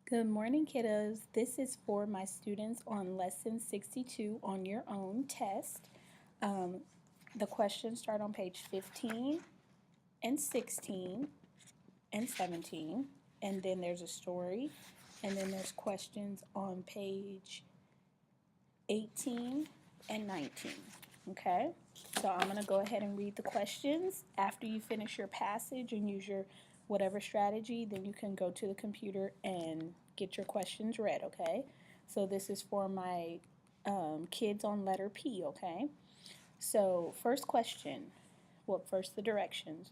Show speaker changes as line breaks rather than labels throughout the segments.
Good morning, kiddos. This is for my students on lesson 62 on your own test. Um, the questions start on page 15 and 16 and 17, and then there's a story, and then there's questions on page 18 and 19. Okay, so I'm going to go ahead and read the questions. After you finish your passage and use your whatever strategy, then you can go to the computer and get your questions read. Okay, so this is for my kids on letter P. Okay, so first question, well, first the directions.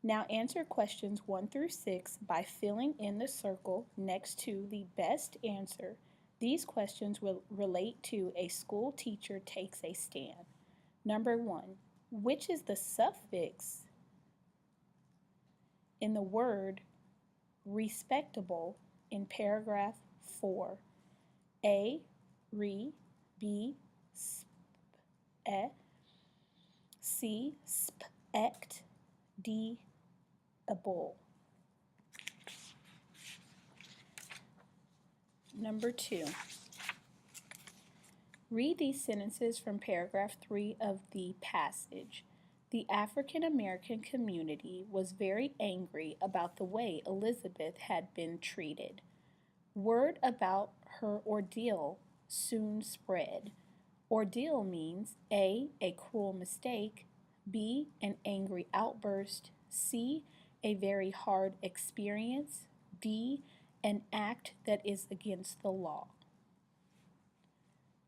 Now answer questions 1 through 6 by filling in the circle next to the best answer. These questions will relate to a school teacher takes a stand. Number 1. Which is the suffix in the word respectable in paragraph 4? A, re, B, sp, e, C, sp, ect, D, able. Number 2. Read these sentences from paragraph 3 of the passage. The African American community was very angry about the way Elizabeth had been treated. Word about her ordeal soon spread. Ordeal means A cruel mistake, B, an angry outburst, C, a very hard experience, D, an act that is against the law.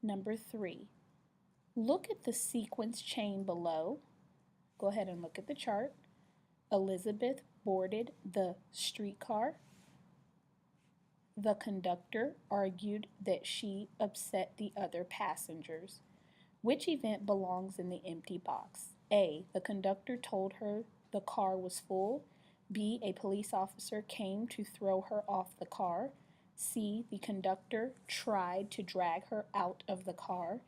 Number 3. Look at the sequence chain below. Go ahead and look at the chart. Elizabeth boarded the streetcar. The conductor argued that she upset the other passengers. Which event belongs in the empty box? A. The conductor told her the car was full. B. A police officer came to throw her off the car. C. The conductor tried to drag her out of the car.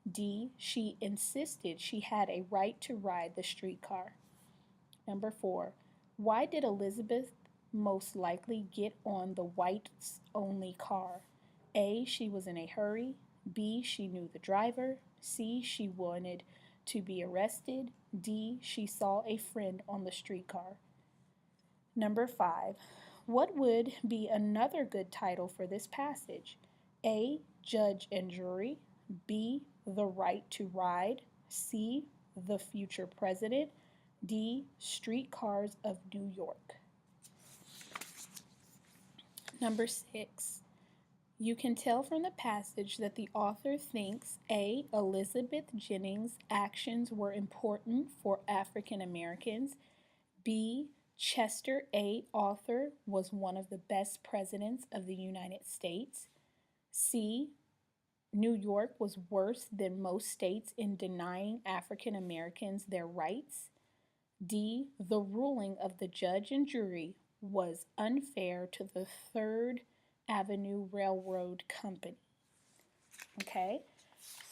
D. She insisted she had a right to ride the streetcar. Number 4. Why did Elizabeth most likely get on the whites only car? A. She was in a hurry. B. She knew the driver. C. She wanted to be arrested. D. She saw a friend on the streetcar. Number 5. What would be another good title for this passage? A. Judge and Jury. B. The Right to Ride. C. The Future President. D. Streetcars of New York. Number 6. You can tell from the passage that the author thinks A. Elizabeth Jennings' actions were important for African Americans. B. Chester A. Arthur was one of the best presidents of the United States. C. New York was worse than most states in denying African Americans their rights. D. The ruling of the judge and jury was unfair to the Third Avenue Railroad Company. Okay,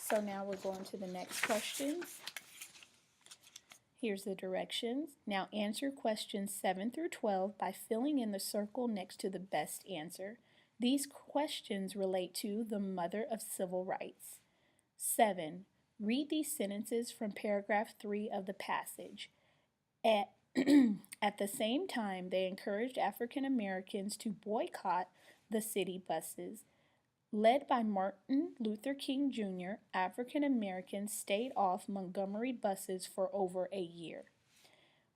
so now we're going to the next questions. Here's the directions. Now answer questions 7 through 12 by filling in the circle next to the best answer. These questions relate to the mother of civil rights. 7. Read these sentences from paragraph 3 of the passage. At, at the same time, they encouraged African Americans to boycott the city buses. Led by Martin Luther King Jr., African Americans stayed off Montgomery buses for over a year.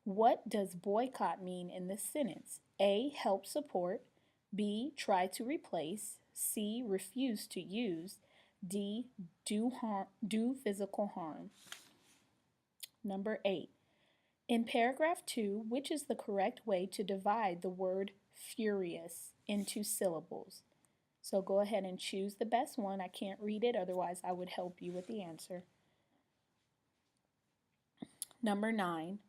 What does boycott mean in this sentence? A. Help support. B. Try to replace. C. Refuse to use. D. Do physical harm. Number 8. In paragraph 2, which is the correct way to divide the word furious into syllables? So go ahead and choose the best one. I can't read it, otherwise I would help you with the answer. Number 9.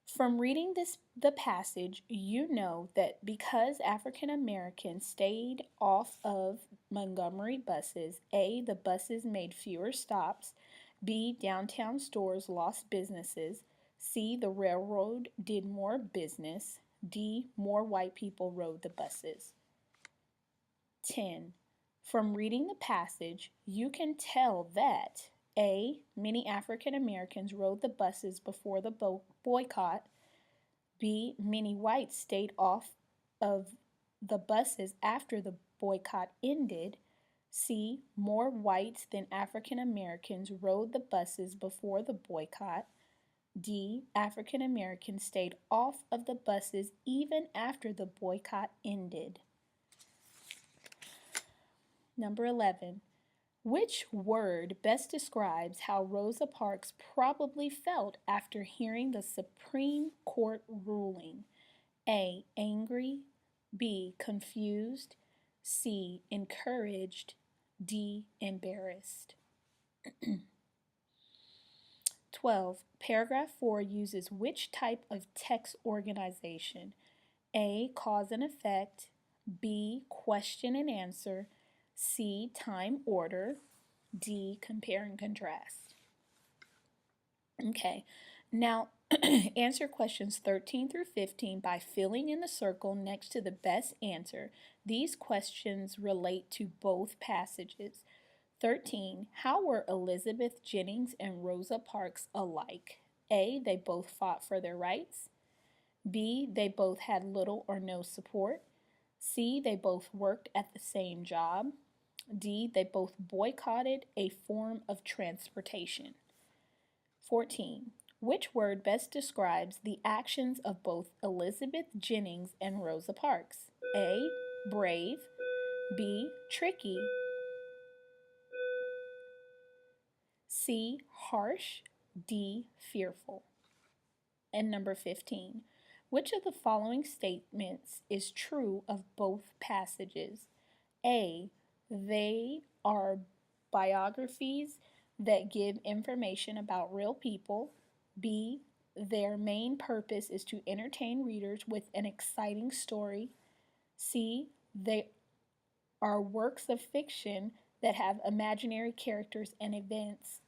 From reading the passage, you know that because African Americans stayed off of Montgomery buses, A. The buses made fewer stops. B. Downtown stores lost businesses. C. The railroad did more business. D. More white people rode the buses. 10. From reading the passage, you can tell that A. Many African Americans rode the buses before the boycott. B. Many whites stayed off of the buses after the boycott ended. C. More whites than African Americans rode the buses before the boycott. D. African Americans stayed off of the buses even after the boycott ended. Number 11. Which word best describes how Rosa Parks probably felt after hearing the Supreme Court ruling? A. Angry. B. Confused. C. Encouraged. D. Embarrassed. 12. Paragraph 4 uses which type of text organization? A. Cause and effect. B. Question and answer. C. Time order. D. Compare and contrast. Okay, now answer questions 13 through 15 by filling in the circle next to the best answer. These questions relate to both passages. 13. How were Elizabeth Jennings and Rosa Parks alike? A. They both fought for their rights. B. They both had little or no support. C. They both worked at the same job. D. They both boycotted a form of transportation. 14. Which word best describes the actions of both Elizabeth Jennings and Rosa Parks? A. Brave. B. Tricky. C. Harsh. D. Fearful. And number 15. Which of the following statements is true of both passages? A. They are biographies that give information about real people. B. Their main purpose is to entertain readers with an exciting story. C. They are works of fiction that have imaginary characters and events.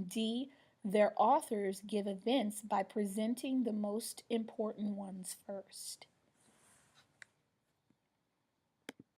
D. Their authors give events by presenting the most important ones first.